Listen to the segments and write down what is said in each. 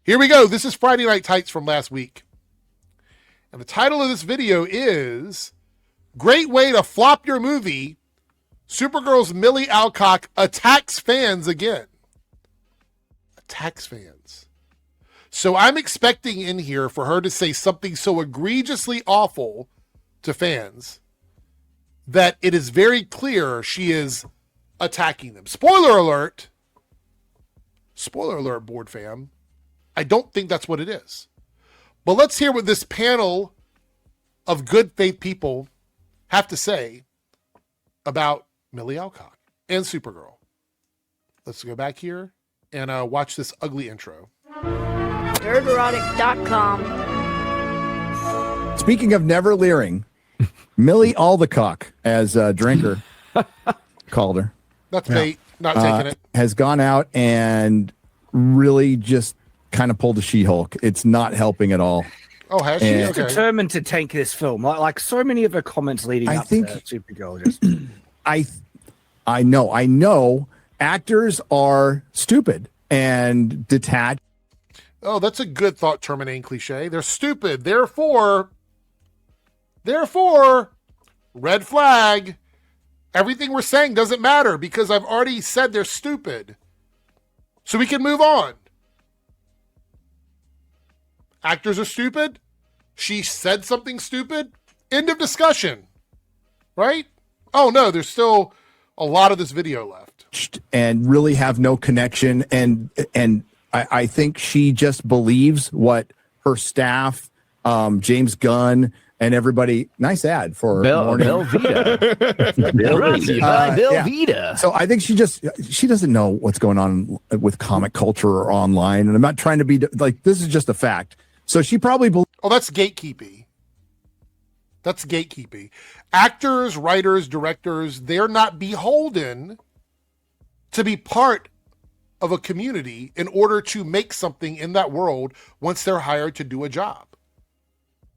Here we go. This is Friday Night Tights from last week. And the title of this video is Great Way to Flop Your Movie. Supergirl's Millie Alcock attacks fans again. Attacks fans. So I'm expecting in here for her to say something so egregiously awful to fans that it is very clear she is attacking them. Spoiler alert. Spoiler alert, board fam. I don't think that's what it is. But let's hear what this panel of good faith people have to say about Millie Alcock and Supergirl. Let's go back here and watch this ugly intro. Nerderotic.com. Speaking of never leering, Millie Alcock, as Drinker called her. That's bait. Not taking it. Has gone out and really just kind of pulled a She-Hulk. It's not helping at all. Oh, has she? She's determined to tank this film. Like so many of her comments leading up to Supergirl. Just I know. Actors are stupid and detached. Oh, that's a good thought terminating cliche. They're stupid. Therefore, red flag. Everything we're saying doesn't matter because I've already said they're stupid. So we can move on. Actors are stupid. She said something stupid. End of discussion. Right? Oh, no, there's still a lot of this video left. And really have no connection. And I think she just believes what her staff, James Gunn, and everybody. Nice ad for Bill Vita. Bill Vita. So I think she doesn't know what's going on with comic culture or online. And I'm not trying to be like, this is just a fact. So she probably oh, that's gatekeeping. That's gatekeeping. Actors, writers, directors, they're not beholden to be part of a community in order to make something in that world once they're hired to do a job.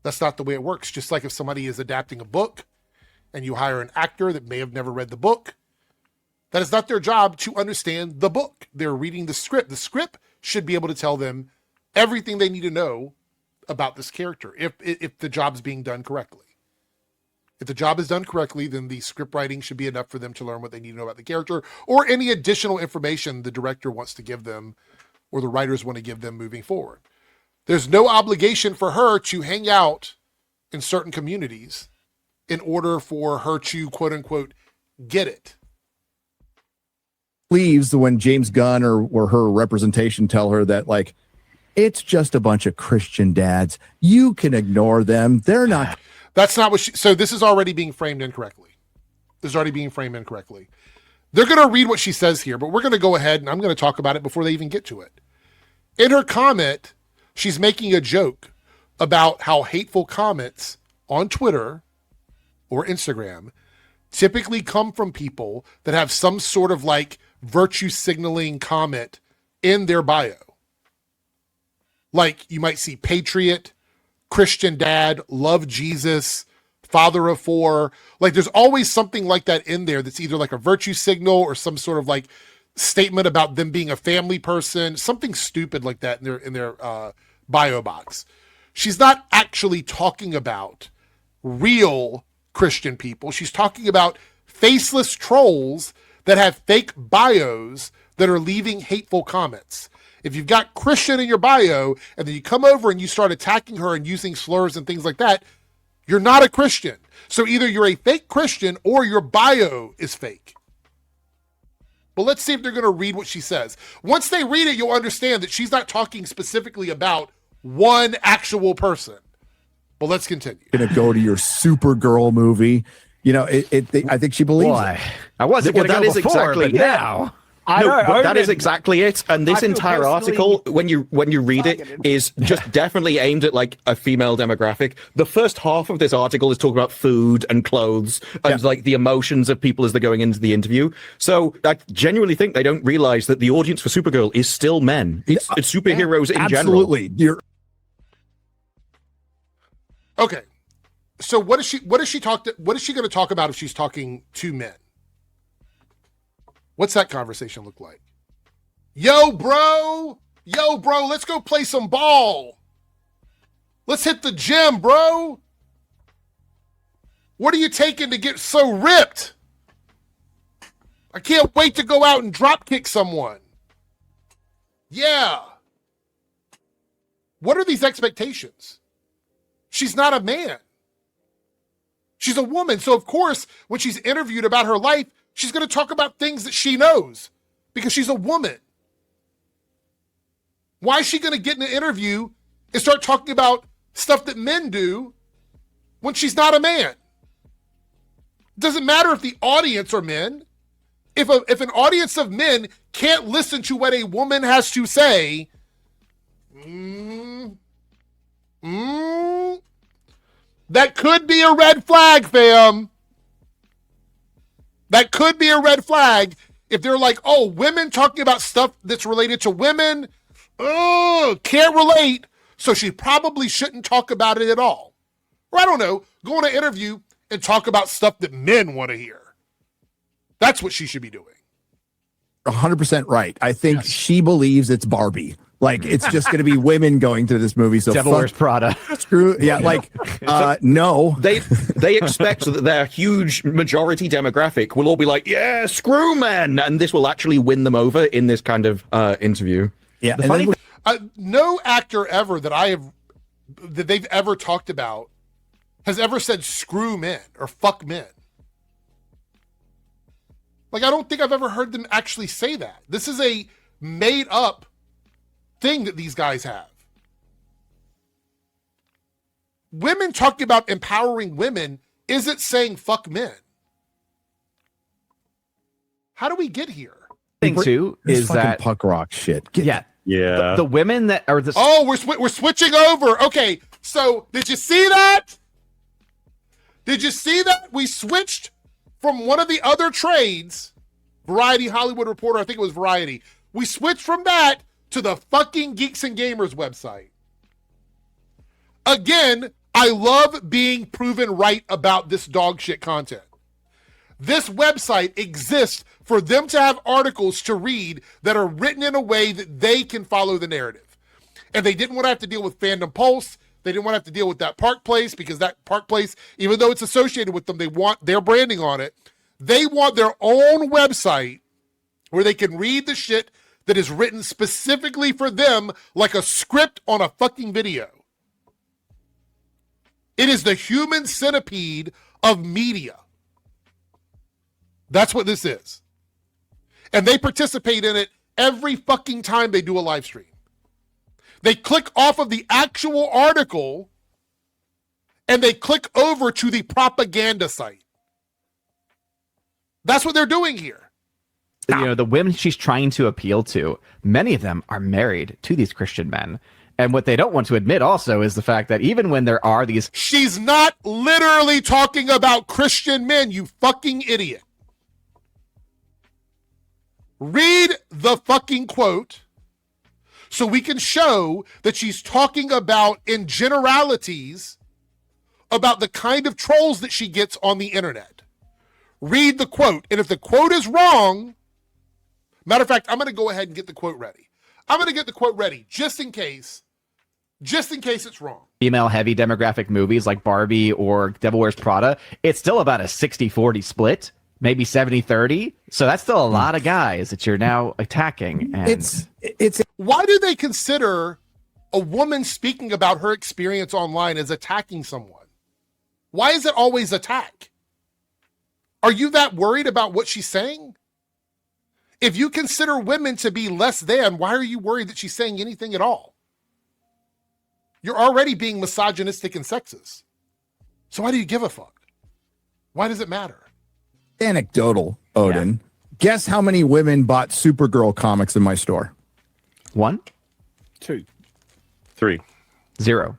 That's not the way it works. Just like if somebody is adapting a book and you hire an actor that may have never read the book, that is not their job to understand the book. They're reading the script. The script should be able to tell them everything they need to know about this character if the job's being done correctly. If the job is done correctly, then the script writing should be enough for them to learn what they need to know about the character or any additional information the director wants to give them or the writers want to give them moving forward. There's no obligation for her to hang out in certain communities in order for her to, quote unquote, get it. believes when James Gunn or her representation tell her that, like, it's just a bunch of Christian dads. You can ignore them. They're not. That's not what she, so this is already being framed incorrectly. This is already being framed incorrectly. They're going to read what she says here, but we're going to go ahead and I'm going to talk about it before they even get to it. In her comment, she's making a joke about how hateful comments on Twitter or Instagram typically come from people that have some sort of like virtue signaling comment in their bio. Like you might see patriot, Christian dad, love Jesus, father of four. Like there's always something like that in there that's either like a virtue signal or some sort of like statement about them being a family person, something stupid like that in their bio box. She's not actually talking about real Christian people. She's talking about faceless trolls that have fake bios that are leaving hateful comments. If you've got Christian in your bio and then you come over and you start attacking her and using slurs and things like that, you're not a Christian. So either you're a fake Christian or your bio is fake. But let's see if they're going to read what she says. Once they read it, you'll understand that she's not talking specifically about one actual person. But let's continue. Going to go to your Supergirl movie. You know, I think she believes it. I wasn't going to go before, exactly but now. That is exactly it. And this entire article, when you read it, is just definitely aimed at like a female demographic. The first half of this article is talking about food and clothes and like the emotions of people as they're going into the interview. So I genuinely think they don't realize that the audience for Supergirl is still men. It's superheroes in general. Absolutely. Okay. So what is she going to talk about if she's talking to men? What's that conversation look like? Yo, bro, Yo, bro, let's go play some ball. Let's hit the gym, bro. What are you taking to get so ripped? I can't wait to go out and drop kick someone. Yeah. What are these expectations? She's not a man. She's a woman. So, of course, when she's interviewed about her life, she's going to talk about things that she knows because she's a woman. Why is she going to get in an interview and start talking about stuff that men do when she's not a man? Doesn't matter if the audience are men. If an audience of men can't listen to what a woman has to say, that could be a red flag, fam. That could be a red flag if they're like, oh, women talking about stuff that's related to women, can't relate, so she probably shouldn't talk about it at all. Or I don't know, go on an interview and talk about stuff that men want to hear. That's what she should be doing. 100% right. I think she believes it's Barbie. Like, it's just going to be women going through this movie. So Devil Wears Prada. Screw, yeah, like, no. They expect that their huge majority demographic will all be like, yeah, screw men, and this will actually win them over in this kind of interview. Yeah, no actor ever that they've ever talked about has ever said screw men or fuck men. Like, I don't think I've ever heard them actually say that. This is a made up thing that these guys have. Women talking about empowering women isn't saying fuck men. How do we get here? Thing too is that punk rock shit. Yeah. The women that are the we're switching over. Okay, so did you see that? Did you see that we switched from one of the other trades, Variety, Hollywood Reporter, I think it was Variety. We switched from that to the fucking Geeks and Gamers website. Again, I love being proven right about this dog shit content. This website exists for them to have articles to read that are written in a way that they can follow the narrative. And they didn't want to have to deal with Fandom Pulse. They didn't want to have to deal with that Park Place because that Park Place, even though it's associated with them, they want their branding on it. They want their own website where they can read the shit that is written specifically for them like a script on a fucking video. It is the human centipede of media. That's what this is. And they participate in it every fucking time they do a live stream. They click off of the actual article and they click over to the propaganda site. That's what they're doing here. You know, the women she's trying to appeal to, many of them are married to these Christian men. And what they don't want to admit also is the fact that even when there are these... She's not literally talking about Christian men, you fucking idiot. Read the fucking quote so we can show that she's talking about, in generalities, about the kind of trolls that she gets on the internet. Read the quote. And if the quote is wrong, matter of fact, I'm going to go ahead and get the quote ready. I'm going to get the quote ready just in case it's wrong. Female heavy demographic movies like Barbie or Devil Wears Prada, it's still about a 60-40 split, maybe 70-30. So that's still a lot of guys that you're now attacking. And it's why do they consider a woman speaking about her experience online as attacking someone? Why is it always attack? Are you that worried about what she's saying? If you consider women to be less than, why are you worried that she's saying anything at all? You're already being misogynistic and sexist. So why do you give a fuck? Why does it matter? Anecdotal, Odin. Yeah. Guess how many women bought Supergirl comics in my store? 1, 2, 3, 0.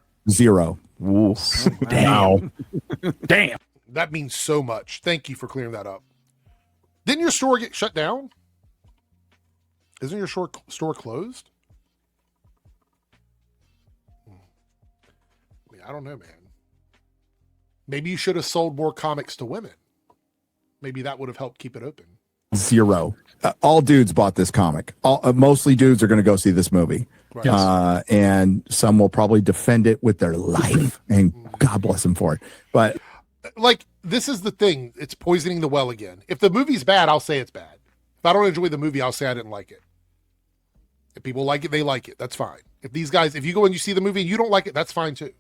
Ooh. Damn. Damn. That means so much. Thank you for clearing that up. Didn't your store get shut down? Isn't your store closed? I mean, I don't know, man. Maybe you should have sold more comics to women. Maybe that would have helped keep it open. Zero. All dudes bought this comic. Mostly dudes are going to go see this movie. Right. And some will probably defend it with their life, and God bless them for it. But like, this is the thing. It's poisoning the well again. If the movie's bad, I'll say it's bad. If I don't enjoy the movie, I'll say I didn't like it. If people like it, they like it. That's fine. If you go and you see the movie and you don't like it, that's fine too.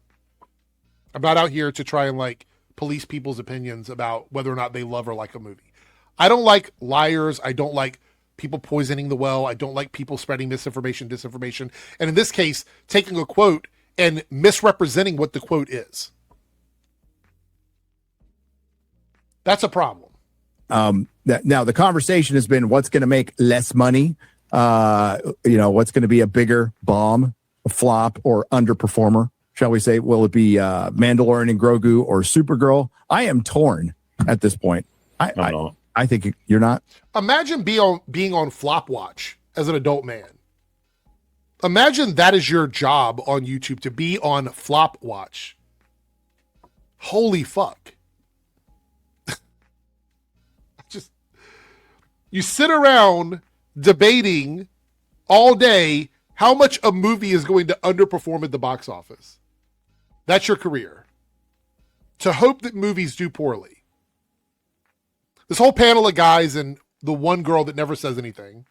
I'm not out here to try and like police people's opinions about whether or not they love or like a movie. I don't like liars. I don't like people poisoning the well. I don't like people spreading misinformation, disinformation. And in this case, taking a quote and misrepresenting what the quote is. That's a problem. Now the conversation has been what's going to make less money. What's going to be a bigger bomb, a flop, or underperformer, shall we say? Will it be Mandalorian and Grogu or Supergirl? I am torn at this point. I think you're not. Imagine being on Flop Watch as an adult man. Imagine that is your job on YouTube, to be on Flop Watch. Holy fuck. You sit around debating all day how much a movie is going to underperform at the box office. That's your career. To hope that movies do poorly. This whole panel of guys and the one girl that never says anything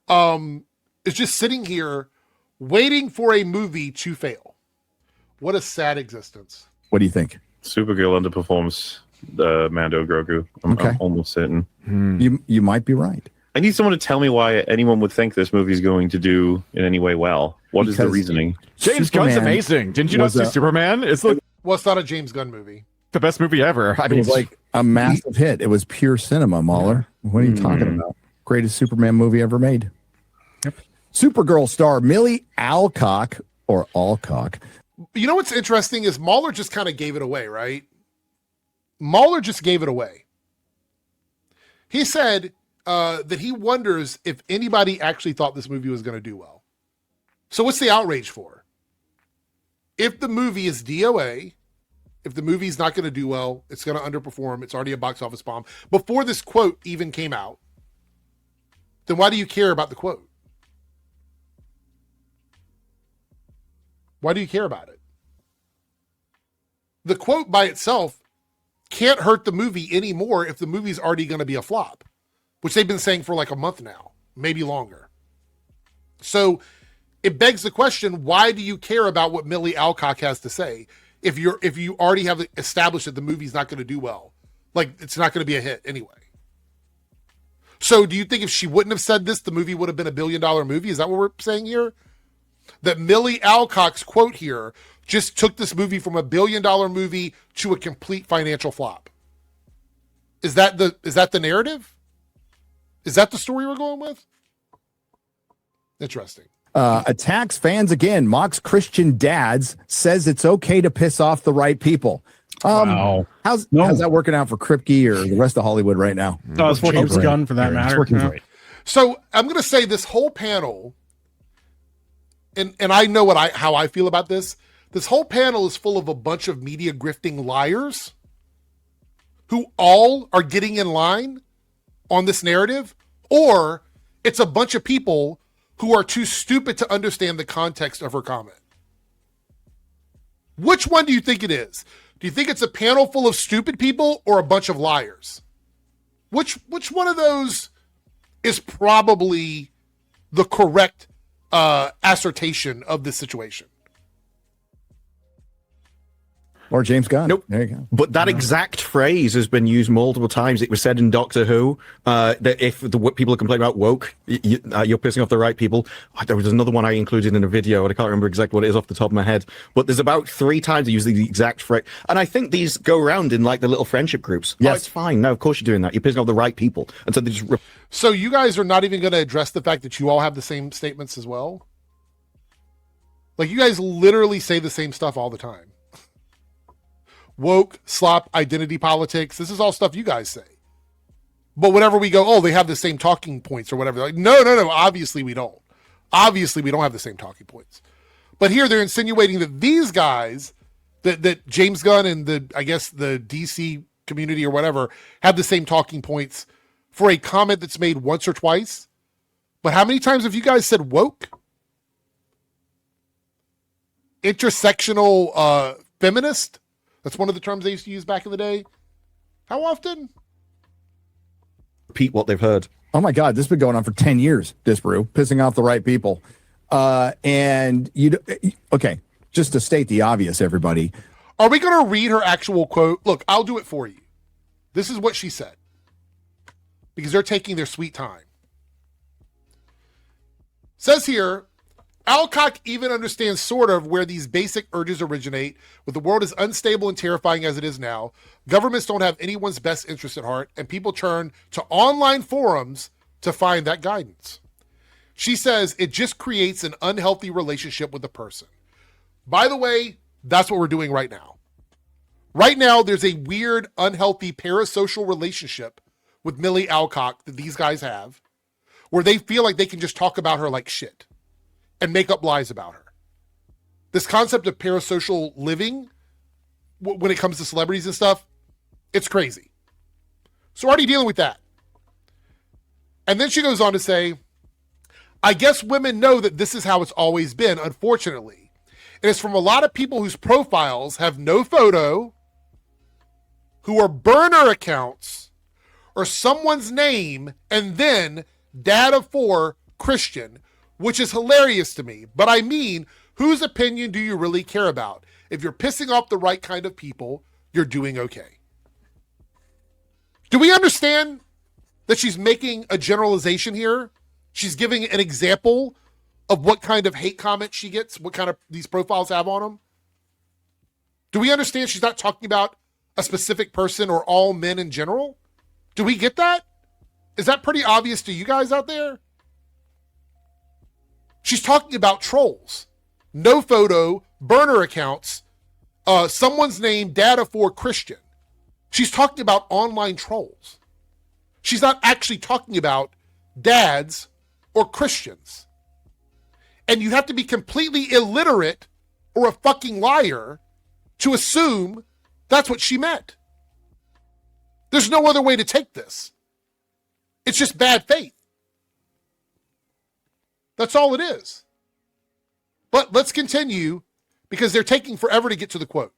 is just sitting here waiting for a movie to fail. What a sad existence. What do you think? Supergirl underperforms the Mando Grogu. I'm almost certain. You might be right. I need someone to tell me why anyone would think this movie is going to do in any way well. What is the reasoning? James Gunn's amazing. Didn't you know see Superman? It's like, well, it's not a James Gunn movie. The best movie ever. I mean, it was like a massive hit. It was pure cinema, Mahler. What are you talking about? Greatest Superman movie ever made. Yep. Supergirl star Millie Alcock. You know what's interesting is Mahler just kind of gave it away, right? Mahler just gave it away. He said that he wonders if anybody actually thought this movie was going to do well. So what's the outrage for? If the movie is DOA, if the movie's not going to do well, it's going to underperform, it's already a box office bomb, before this quote even came out, then why do you care about the quote? Why do you care about it? The quote by itself can't hurt the movie anymore if the movie's already going to be a flop, which they've been saying for like a month now, maybe longer. So it begs the question, why do you care about what Millie Alcock has to say if you already have established that the movie's not going to do well? Like, it's not going to be a hit anyway. So do you think if she wouldn't have said this, the movie would have been $1 billion movie? Is that what we're saying here? That Millie Alcock's quote here just took this movie from $1 billion movie to a complete financial flop. Is that the narrative? Is that the story we're going with? Interesting. Attacks fans again, mocks Christian dads, says it's okay to piss off the right people. Wow. How's that working out for Kripke or the rest of Hollywood right now? Oh, it's working James Gunn for that matter. It's great. So I'm going to say this whole panel, and I know how I feel about this. This whole panel is full of a bunch of media grifting liars who all are getting in line on this narrative, or it's a bunch of people who are too stupid to understand the context of her comment. Which one do you think it is? Do you think it's a panel full of stupid people or a bunch of liars? Which one of those is probably the correct assertion of this situation? Or James Gunn. Nope. There you go. But that exact phrase has been used multiple times. It was said in Doctor Who that if the people are complaining about woke, you're pissing off the right people. There was another one I included in a video, and I can't remember exactly what it is off the top of my head. But there's about 3 times I use the exact phrase. And I think these go around in like the little friendship groups. Yes. Oh, it's fine. No, of course you're doing that. You're pissing off the right people. And so they just... So you guys are not even going to address the fact that you all have the same statements as well? Like, you guys literally say the same stuff all the time. Woke, slop, identity politics. This is all stuff you guys say. But whenever we go, they have the same talking points or whatever. They're like, no. Obviously we don't. Obviously we don't have the same talking points. But here they're insinuating that these guys, that James Gunn and the DC community or whatever, have the same talking points for a comment that's made once or twice. But how many times have you guys said woke? Intersectional feminist? That's one of the terms they used to use back in the day. How often? Repeat what they've heard. Oh my God, this has been going on for 10 years, Disbrew, pissing off the right people. And okay, just to state the obvious, everybody. Are we going to read her actual quote? Look, I'll do it for you. This is what she said. Because they're taking their sweet time. Says here, Alcock even understands sort of where these basic urges originate. With the world as unstable and terrifying as it is now, governments don't have anyone's best interest at heart, and people turn to online forums to find that guidance. She says it just creates an unhealthy relationship with the person. By the way, that's what we're doing right now. Right now, there's a weird, unhealthy parasocial relationship with Millie Alcock that these guys have, where they feel like they can just talk about her like shit and make up lies about her. This concept of parasocial living, when it comes to celebrities and stuff, it's crazy. So already dealing with that. And then she goes on to say, I guess women know that this is how it's always been, unfortunately. And it's from a lot of people whose profiles have no photo, who are burner accounts, or someone's name, and then dad of 4 Christian, which is hilarious to me. But I mean, whose opinion do you really care about? If you're pissing off the right kind of people, you're doing okay. Do we understand that she's making a generalization here? She's giving an example of what kind of hate comments she gets, what kind of these profiles have on them. Do we understand she's not talking about a specific person or all men in general? Do we get that? Is that pretty obvious to you guys out there? She's talking about trolls. No photo, burner accounts, someone's name, data for Christian. She's talking about online trolls. She's not actually talking about dads or Christians. And you have to be completely illiterate or a fucking liar to assume that's what she meant. There's no other way to take this. It's just bad faith. That's all it is. But let's continue because they're taking forever to get to the quote.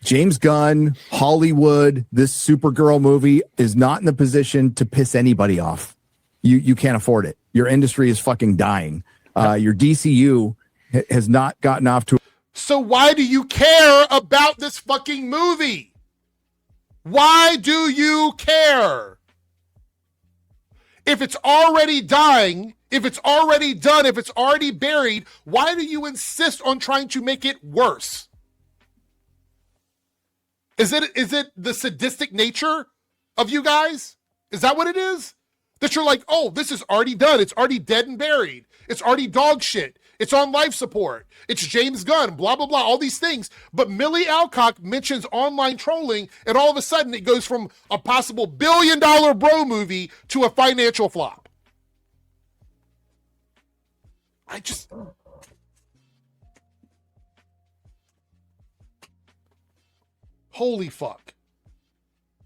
James Gunn, Hollywood, this Supergirl movie is not in the position to piss anybody off. You can't afford it. Your industry is fucking dying. Your DCU has not gotten off to. So why do you care about this fucking movie? Why do you care? If it's already dying, if it's already done, if it's already buried, why do you insist on trying to make it worse? Is it the sadistic nature of you guys? Is that what it is? That you're like, oh, this is already done. It's already dead and buried. It's already dog shit. It's on life support. It's James Gunn, blah, blah, blah, all these things. But Millie Alcock mentions online trolling, and all of a sudden it goes from a possible $1 billion bro movie to a financial flop. Holy fuck.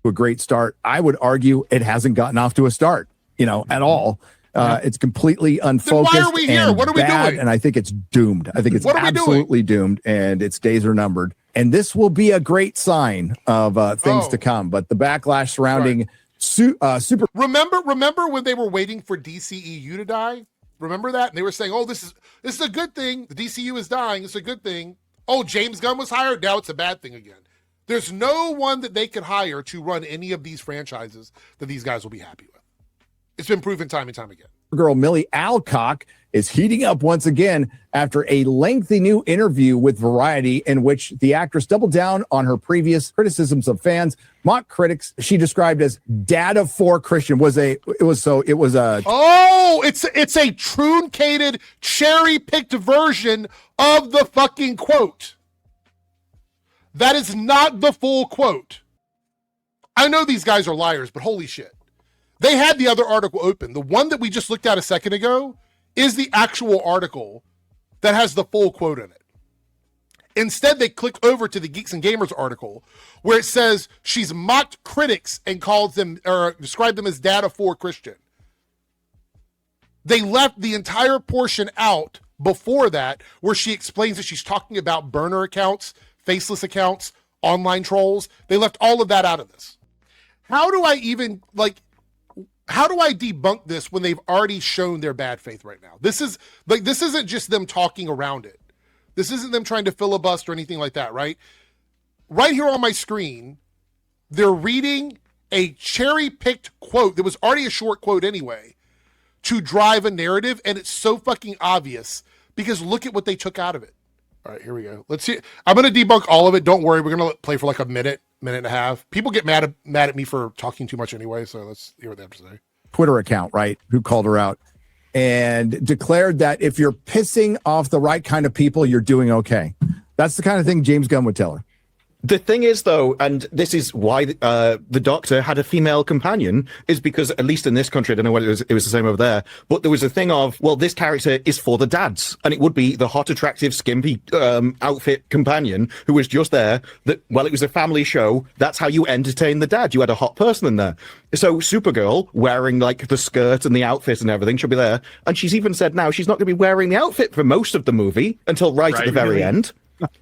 A great start. I would argue it hasn't gotten off to a start, at all. It's completely unfocused. Then why are we here? What are we doing? And I think it's doomed. I think it's absolutely doomed, and its days are numbered. And this will be a great sign of things to come. But the backlash surrounding Super. Remember when they were waiting for DCEU to die? Remember that? And they were saying, "Oh, this is a good thing. The DCU is dying. It's a good thing." Oh, James Gunn was hired. Now it's a bad thing again. There's no one that they could hire to run any of these franchises that these guys will be happy with. It's been proven time and time again. Girl Millie Alcock is heating up once again after a lengthy new interview with Variety in which the actress doubled down on her previous criticisms of fans. Mock critics she described as data for Christian it's a truncated, cherry-picked version of the fucking quote. That is not the full quote. I know these guys are liars, but holy shit. They had the other article open. The one that we just looked at a second ago is the actual article that has the full quote in it. Instead, they click over to the Geeks and Gamers article where it says she's mocked critics and calls them or described them as data for Christian. They left the entire portion out before that where she explains that she's talking about burner accounts, faceless accounts, online trolls. They left all of that out of this. How do I debunk this when they've already shown their bad faith right now? This isn't just them talking around it. This isn't them trying to filibuster or anything like that, right? Right here on my screen, they're reading a cherry-picked quote that was already a short quote anyway to drive a narrative, and it's so fucking obvious because look at what they took out of it. All right, here we go. Let's see. I'm going to debunk all of it. Don't worry. We're going to play for like a minute and a half. People get mad at me for talking too much anyway, so let's hear what they have to say. Twitter account, right, who called her out and declared that if you're pissing off the right kind of people, you're doing okay. That's the kind of thing James Gunn would tell her. The thing is, though, and this is why the Doctor had a female companion, is because, at least in this country, I don't know whether it was the same over there, but there was a thing of, well, this character is for the dads, and it would be the hot, attractive, skimpy outfit companion who was just there, that, well, it was a family show, that's how you entertain the dad. You had a hot person in there. So Supergirl, wearing, like, the skirt and the outfit and everything, she'll be there, and she's even said now she's not going to be wearing the outfit for most of the movie until right at the very end.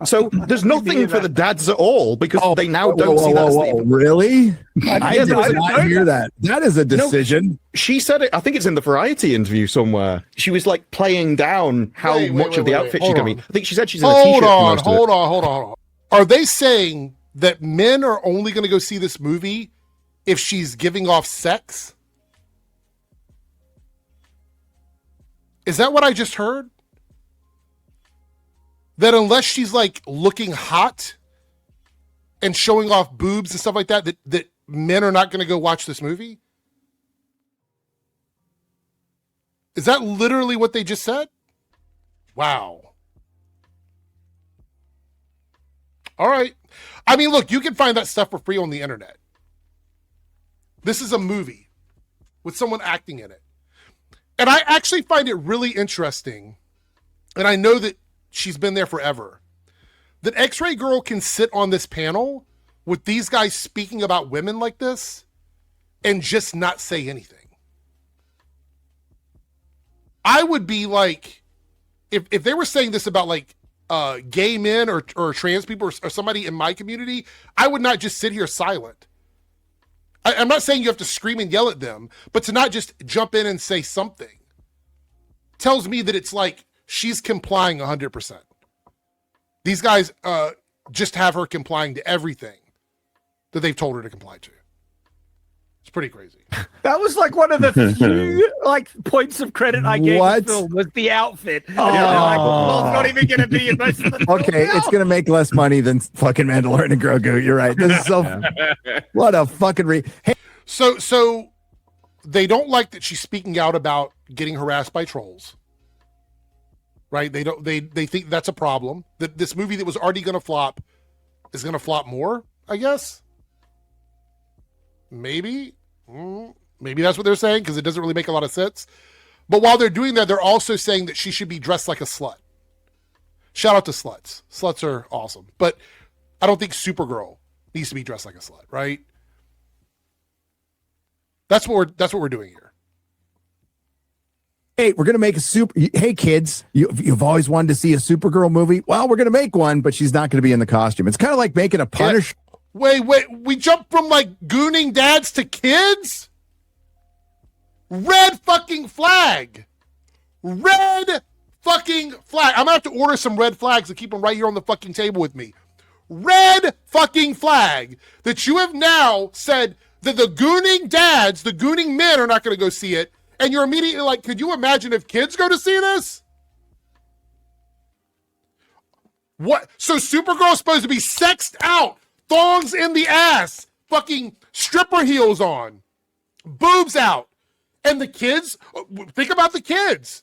So there's nothing for the dads at all because they now don't see that. Really? I did not hear that. That is a decision. No, she said it. I think it's in the Variety interview somewhere. She was like playing down how much of the outfit she's going to be. I think she said she's in a t-shirt. Hold on. Are they saying that men are only going to go see this movie if she's giving off sex? Is that what I just heard? That unless she's like looking hot and showing off boobs and stuff like that, that men are not going to go watch this movie? Is that literally what they just said? Wow. All right. I mean, look, you can find that stuff for free on the internet. This is a movie with someone acting in it. And I actually find it really interesting. And I know that she's been there forever, that X-Ray Girl can sit on this panel with these guys speaking about women like this and just not say anything. I would be like, if they were saying this about like gay men or trans people or somebody in my community, I would not just sit here silent. I'm not saying you have to scream and yell at them, but to not just jump in and say something tells me that it's like, she's complying 100%. These guys just have her complying to everything that they've told her to comply to. It's pretty crazy. That was like one of the few like points of credit I gave the film was the outfit. Oh, like, well, it's not even going to be in most of the film. Okay, it's going to make less money than fucking Mandalorian and Grogu. You're right. This is so. What a fucking Hey. So they don't like that she's speaking out about getting harassed by trolls. Right? They think that's a problem. That this movie that was already going to flop is going to flop more, I guess. Maybe that's what they're saying because it doesn't really make a lot of sense. But while they're doing that, they're also saying that she should be dressed like a slut. Shout out to sluts. Sluts are awesome. But I don't think Supergirl needs to be dressed like a slut, right? That's what we're doing here. Hey, we're going to make hey, kids, you've always wanted to see a Supergirl movie? Well, we're going to make one, but she's not going to be in the costume. It's kind of like making a Punisher. Wait, we jumped from like gooning dads to kids? Red fucking flag. Red fucking flag. I'm going to have to order some red flags and keep them right here on the fucking table with me. Red fucking flag that you have now said that the gooning dads, the gooning men are not going to go see it. And you're immediately like, could you imagine if kids go to see this? What? So Supergirl's supposed to be sexed out, thongs in the ass, fucking stripper heels on, boobs out. And the kids, think about the kids.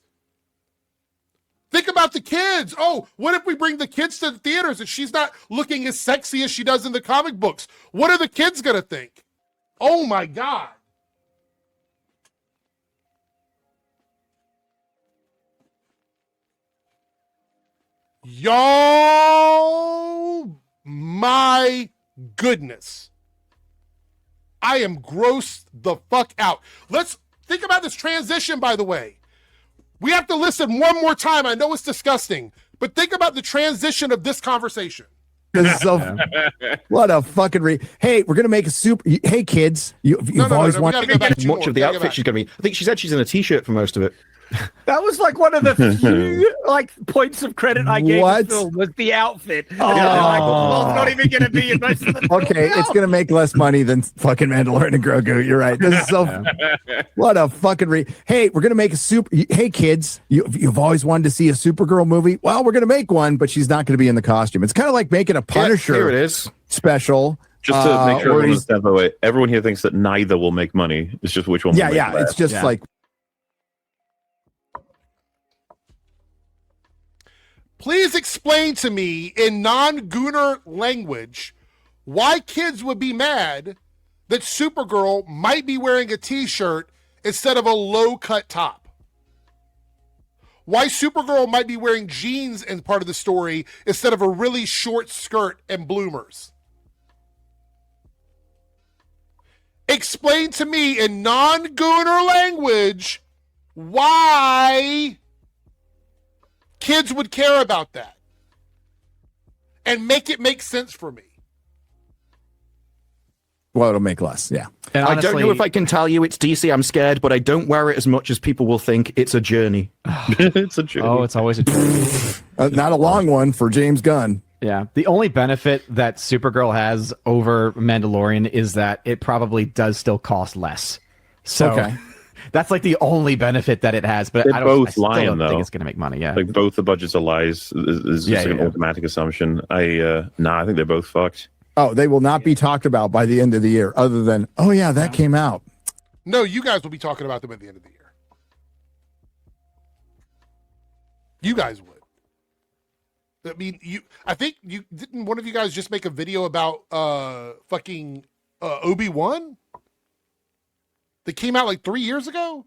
Think about the kids. Oh, what if we bring the kids to the theaters and she's not looking as sexy as she does in the comic books? What are the kids going to think? Oh my God. Y'all my goodness. I am grossed the fuck out. Let's think about this transition, by the way. We have to listen one more time. I know it's disgusting, but think about the transition of this conversation. So, what a fucking hey, we're gonna make a super. Hey, kids, you've always wanted to get much of the outfit she's gonna be. I think she said she's in a t-shirt for most of it. That was like one of the few points of credit I gave the film was the outfit. It's not even going to be in most of the film. Okay, it's going to make less money than fucking Mandalorian and Grogu. You're right. This is so. What a fucking hey, we're going to make a super. Hey, kids, you've always wanted to see a Supergirl movie. Well, we're going to make one, but she's not going to be in the costume. It's kind of like making a Punisher. Here it is. Special. Just to make sure everyone understands, by the way, everyone here thinks that neither will make money. It's just which one. Yeah, yeah. It's just like. Please explain to me in non-Gooner language why kids would be mad that Supergirl might be wearing a t-shirt instead of a low-cut top. Why Supergirl might be wearing jeans in part of the story instead of a really short skirt and bloomers. Explain to me in non-Gooner language why kids would care about that and make it make sense for me. Well, it'll make less, yeah. And honestly, I don't know if I can tell you it's DC. I'm scared, but I don't wear it as much as people will think. It's a journey. It's a journey. Oh, it's always a journey. Not a long one for James Gunn. Yeah. The only benefit that Supergirl has over Mandalorian is that it probably does still cost less. So okay. That's like the only benefit that it has, but I don't think it's going to make money. Yeah, like both the budgets are lies is just an automatic assumption. I think they're both fucked. Oh, they will not be talked about by the end of the year, other than that came out. No, you guys will be talking about them at the end of the year. You guys would. I mean, I think didn't one of you guys just make a video about fucking Obi-Wan? That came out like 3 years ago?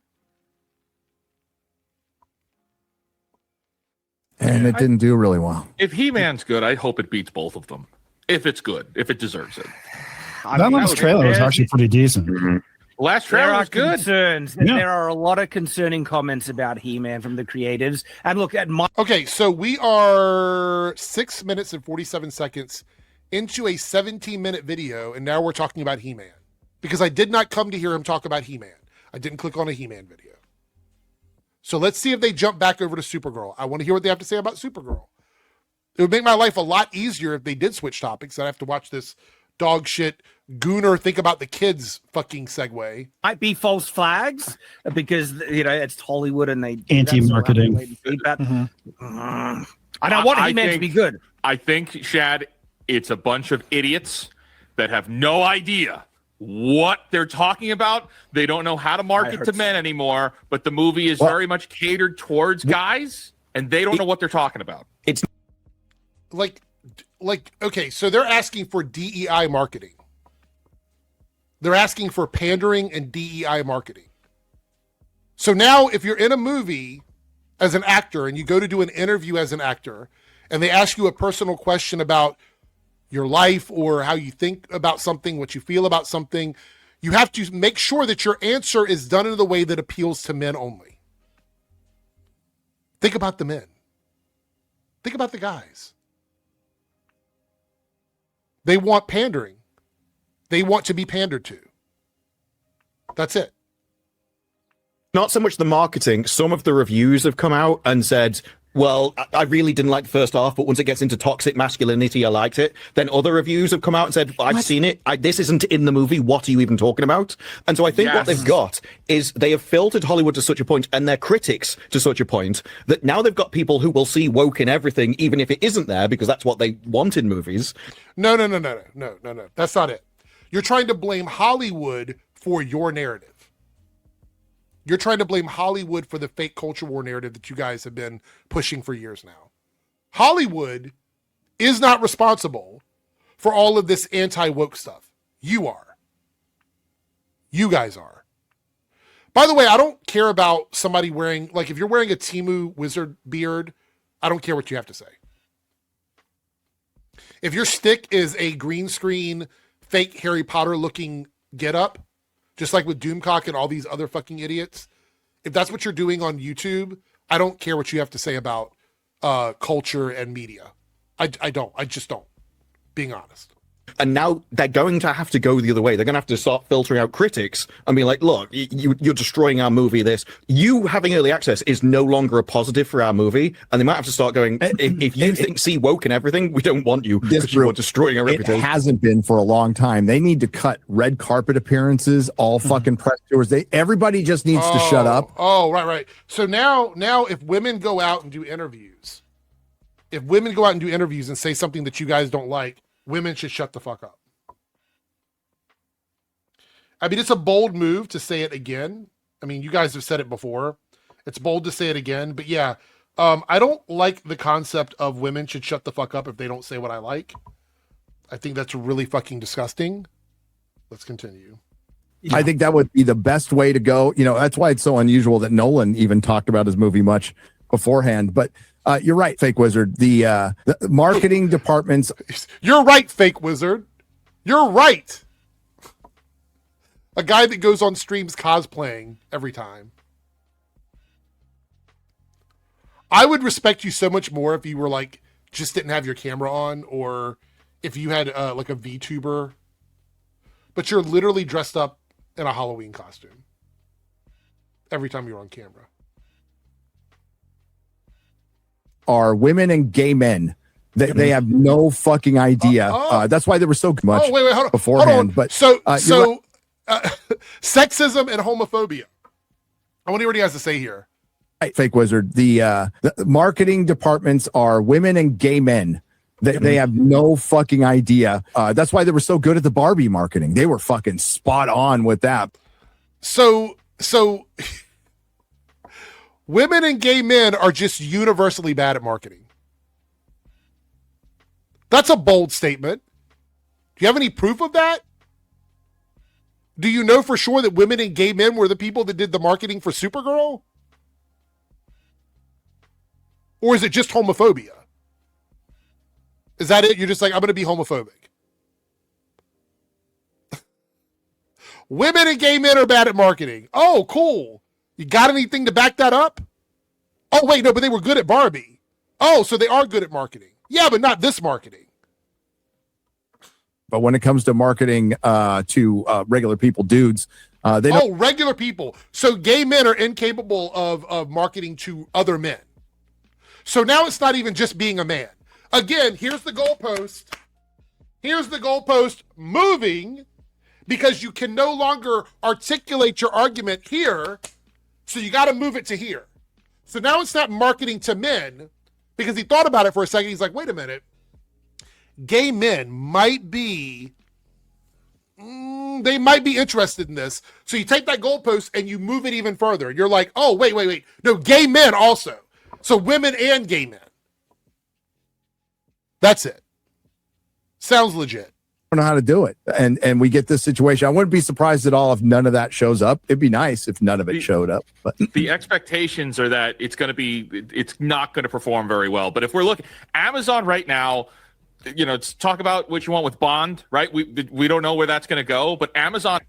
And it didn't do really well. If He-Man's good, I hope it beats both of them. If it's good, if it deserves it. That last trailer was actually pretty decent. Mm-hmm. Last trailer was good. There are a lot of concerning comments about He-Man from the creatives. And look at my... Okay, so we are 6 minutes and 47 seconds into a 17-minute video, and now we're talking about He-Man. Because I did not come to hear him talk about He-Man. I didn't click on a He-Man video. So let's see if they jump back over to Supergirl. I want to hear what they have to say about Supergirl. It would make my life a lot easier if they did switch topics. I'd have to watch this dog shit Gooner think about the kids fucking segue. Might be false flags because, it's Hollywood and they... Anti-marketing. I don't want He-Man to be good. I think, Shad, it's a bunch of idiots that have no idea what they're talking about. They don't know how to market to men anymore, but the movie is very much catered towards guys, and they don't know what they're talking about. It's like, okay, so they're asking for DEI marketing. They're asking for pandering and DEI marketing. So now if you're in a movie as an actor and you go to do an interview as an actor and they ask you a personal question about your life or how you think about something, what you feel about something, you have to make sure that your answer is done in the way that appeals to men only. Think about the men. Think about the guys. They want pandering. They want to be pandered to. That's it. not so much the marketing. Some of the reviews have come out and said, well, I really didn't like the first half, but once it gets into toxic masculinity, I liked it. Then other reviews have come out and said, I've seen it. This isn't in the movie. What are you even talking about? And so I think what they've got is they have filtered Hollywood to such a point, and their critics to such a point, that now they've got people who will see woke in everything, even if it isn't there, because that's what they want in movies. No. That's not it. You're trying to blame Hollywood for your narrative. You're trying to blame Hollywood for the fake culture war narrative that you guys have been pushing for years now. Hollywood is not responsible for all of this anti-woke stuff. You are. You guys are. By the way, I don't care about somebody wearing, like if you're wearing a Temu wizard beard, I don't care what you have to say. If your stick is a green screen, fake Harry Potter looking get up, just like with Doomcock and all these other fucking idiots, if that's what you're doing on YouTube, I don't care what you have to say about culture and media. I don't. I just don't. Being honest. And now they're going to have to go the other way. They're going to have to start filtering out critics and be like, look, you're destroying our movie. You having early access is no longer a positive for our movie. And they might have to start going, if you see woke and everything, we don't want you because you are destroying our reputation. It hasn't been for a long time. They need to cut red carpet appearances, all fucking press tours. Everybody just needs to shut up. Oh, right. So now if women go out and do interviews, and say something that you guys don't like, women should shut the fuck up. I mean, it's a bold move to say it again. I mean, you guys have said it before. It's bold to say it again. But yeah, I don't like the concept of women should shut the fuck up if they don't say what I like. I think that's really fucking disgusting. Let's continue. I think that would be the best way to go. That's why it's so unusual that Nolan even talked about his movie much beforehand. But you're right, Fake Wizard. The marketing departments. You're right, Fake Wizard. You're right. A guy that goes on streams cosplaying every time. I would respect you so much more if you were like, just didn't have your camera on, or if you had like a VTuber, but you're literally dressed up in a Halloween costume every time you're on camera. Are women and gay men. They have no fucking idea. That's why they were so much hold on, beforehand. But sexism and homophobia. I wonder what he has to say here. Right, Fake Wizard. The marketing departments are women and gay men. They have no fucking idea. That's why they were so good at the Barbie marketing. They were fucking spot on with that. So women and gay men are just universally bad at marketing. That's a bold statement. Do you have any proof of that? Do you know for sure that women and gay men were the people that did the marketing for Supergirl? Or is it just homophobia? Is that it? You're just like, I'm going to be homophobic. Women and gay men are bad at marketing. Oh, cool. You got anything to back that up? Oh, wait, no, but they were good at Barbie. Oh, so they are good at marketing. Yeah, but not this marketing. But when it comes to marketing to regular people, dudes, they don't. Oh, regular people. So gay men are incapable of marketing to other men. So now it's not even just being a man. Again, here's the goalpost. Here's the goalpost moving because you can no longer articulate your argument here. So you got to move it to here. So now it's not marketing to men because he thought about it for a second. He's like, wait a minute. Gay men might be, they might be interested in this. So you take that goalpost and you move it even further. You're like, oh, wait. No, gay men also. So women and gay men. That's it. Sounds legit. Know how to do it, and we get this situation. I wouldn't be surprised at all if none of that shows up. It'd be nice if none of it showed up, but the expectations are that it's not going to perform very well. But if we're looking Amazon right now, talk about what you want with Bond, right? We don't know where that's going to go, but Amazon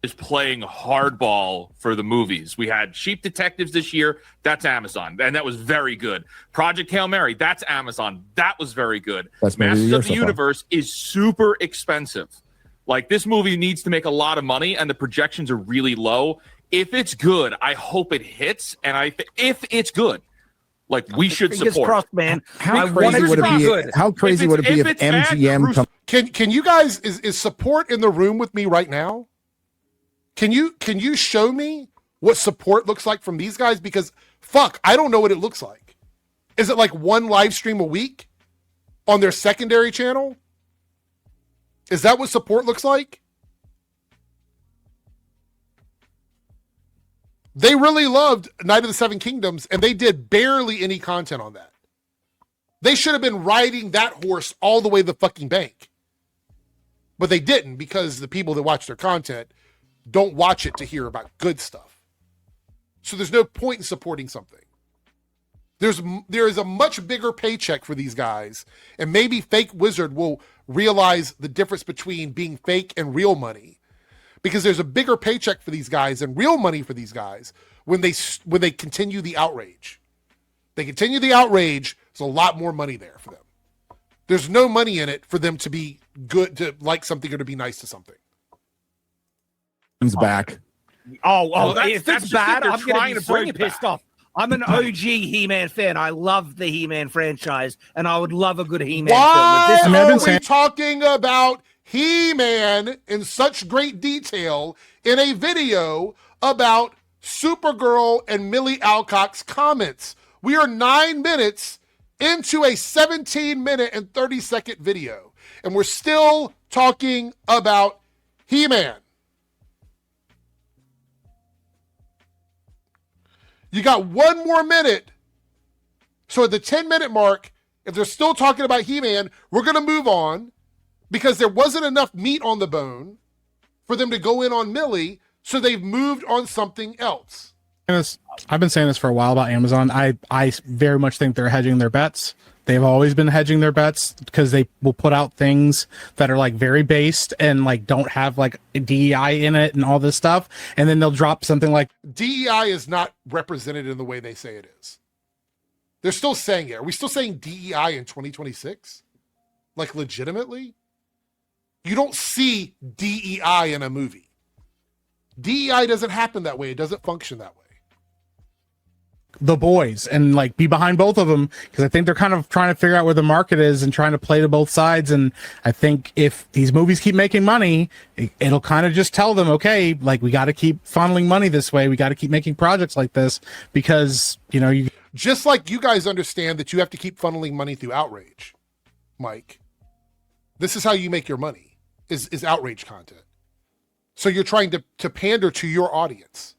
is playing hardball for the movies. We had Sheep Detectives this year. That's Amazon, and that was very good. Project Hail Mary, that's Amazon. That was very good. Masters of the Universe is super expensive. Like, this movie needs to make a lot of money, and the projections are really low. If it's good, I hope it hits, and if it's good, like, we should support. Crossed, man. How crazy would it be if MGM Can you guys is support in the room with me right now? Can you show me what support looks like from these guys? Because fuck, I don't know what it looks like. Is it like one live stream a week on their secondary channel? Is that what support looks like? They really loved Night of the Seven Kingdoms, and they did barely any content on that. They should have been riding that horse all the way to the fucking bank. But they didn't, because the people that watch their content don't watch it to hear about good stuff. So there's no point in supporting something. There is a much bigger paycheck for these guys, and maybe Fake Wizard will realize the difference between being fake and real money, because there's a bigger paycheck for these guys and real money for these guys when they continue the outrage. They continue the outrage. There's a lot more money there for them. There's no money in it for them to be good, to like something, or to be nice to something. Comes back. If that's it's just bad, it. They're I'm going trying to be to bring so it pissed back. off. I'm an OG He-Man fan. I love the He-Man franchise, and I would love a good He-Man Why film. are we talking about He-Man in such great detail in a video about Supergirl and Millie Alcock's comments? We are 9 minutes into a 17-minute and 30-second video, and we're still talking about He-Man. You got 1 more minute. So at the 10-minute mark, if they're still talking about He-Man, we're going to move on, because there wasn't enough meat on the bone for them to go in on Millie, so they've moved on something else. I've been saying this for a while about Amazon. I very much think they're hedging their bets. They've always been hedging their bets, because they will put out things that are like very based and like don't have like DEI in it and all this stuff. And then they'll drop something like DEI is not represented in the way they say it is. They're still saying it. Are we still saying DEI in 2026? Like legitimately? You don't see DEI in a movie. DEI doesn't happen that way. It doesn't function that way. The Boys and like be behind both of them, because I think they're kind of trying to figure out where the market is and trying to play to both sides. And I think if these movies keep making money, it'll kind of just tell them, okay, like we got to keep funneling money this way. We got to keep making projects like this, because, you know, you just like you guys understand that you have to keep funneling money through outrage, Mike. This is how you make your money, is outrage content. So you're trying to pander to your audience.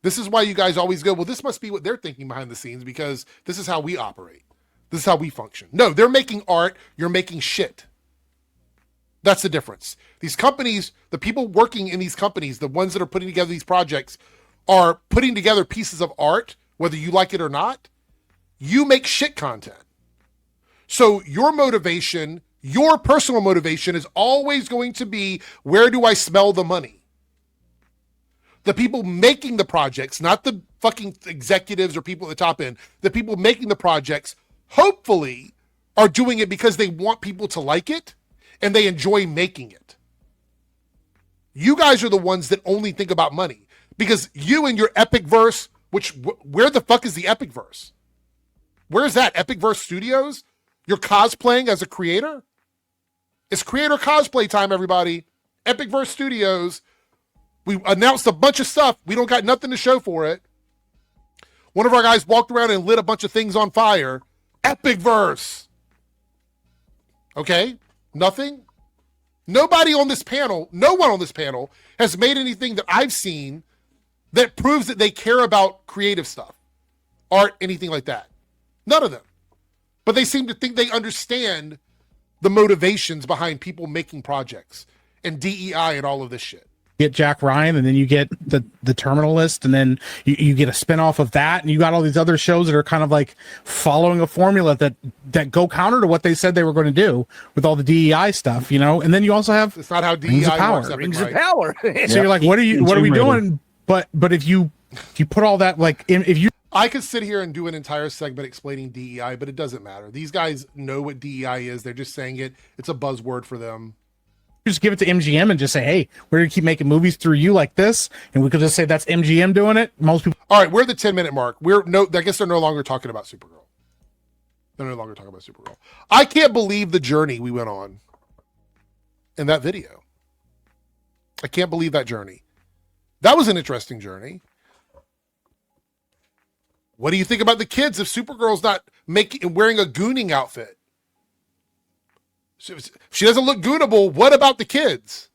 This is why you guys always go, well, this must be what they're thinking behind the scenes, because this is how we operate. This is how we function. No, they're making art. You're making shit. That's the difference. These companies, the people working in these companies, the ones that are putting together these projects, are putting together pieces of art, whether you like it or not. You make shit content. So your motivation, your personal motivation, is always going to be, where do I smell the money? The people making the projects, not the fucking executives or people at the top end, the people making the projects, hopefully are doing it because they want people to like it and they enjoy making it. You guys are the ones that only think about money, because you and your epic verse, which where the fuck is the epic verse? Where's that? Epic Verse Studios? You're cosplaying as a creator? It's creator cosplay time, everybody. Epic Verse Studios. We announced a bunch of stuff. We don't got nothing to show for it. One of our guys walked around and lit a bunch of things on fire. Epic Verse. Okay? Nothing? Nobody on this panel, no one on this panel has made anything that I've seen that proves that they care about creative stuff, art, anything like that. None of them. But they seem to think they understand the motivations behind people making projects and DEI and all of this shit. get Jack Ryan, and then you get the Terminal List, and then you get a spinoff of that, and you got all these other shows that are kind of like following a formula that go counter to what they said they were going to do with all the DEI stuff, you know. And then you also have it's not how DEI works. Rings of Power. So you're like, what are we doing? But if you put all that, like, if you, I could sit here and do an entire segment explaining DEI, but it doesn't matter. These guys know what DEI is. They're just saying it. It's a buzzword for them. just give it to MGM and just say, hey, we're going to keep making movies through you like this. And we could just say that's MGM doing it. Most people. All right. We're at the 10-minute mark. I guess they're no longer talking about Supergirl. They're no longer talking about Supergirl. I can't believe the journey we went on in that video. I can't believe that journey. That was an interesting journey. What do you think about the kids if Supergirl's not wearing a Gooning outfit? She doesn't look goonable. What about the kids?